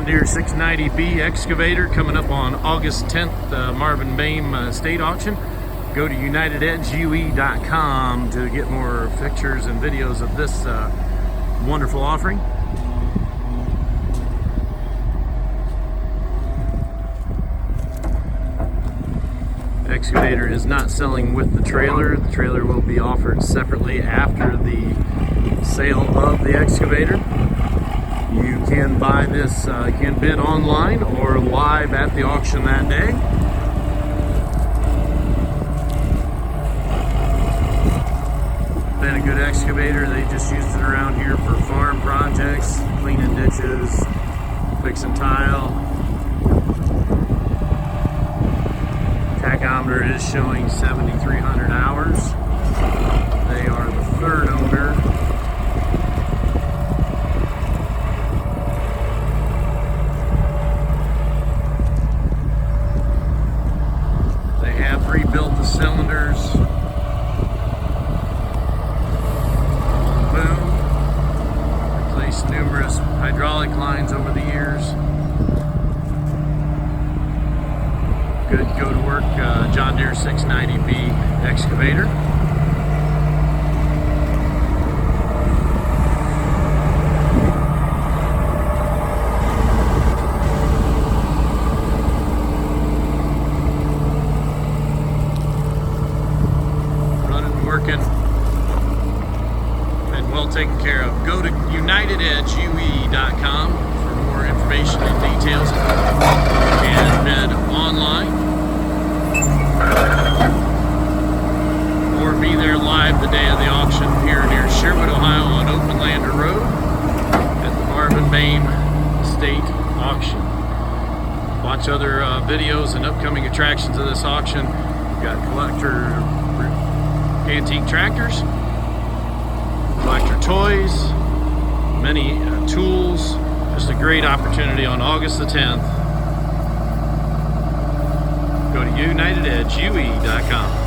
Deere 690B excavator coming up on August 10th, Marvin Bame State Auction. Go to UnitedEdgeUE.com to get more pictures and videos of this wonderful offering. Excavator is not selling with the trailer. The trailer will be offered separately after the sale of the excavator. You can buy this, you can bid online or live at the auction that day. Been a good excavator. They just used it around here for farm projects, cleaning ditches, fixing tile. Tachometer is showing 7,300 hours. They are the third owner. They have rebuilt the cylinders. Boom. Replaced numerous hydraulic lines over the years. Good go to work John Deere 690B excavator. Running and working and well taken care of. Go to UnitedEdgeUE.com for more information and details. And bid online. Or be there live the day of the auction here near Sherwood, Ohio on Openlander Road at the Marvin Bame State Auction. Watch other videos and upcoming attractions of this auction. We've got collector antique tractors, collector toys, many tools. Just a great opportunity on August the 10th. Go to UnitedEdgeUE.com.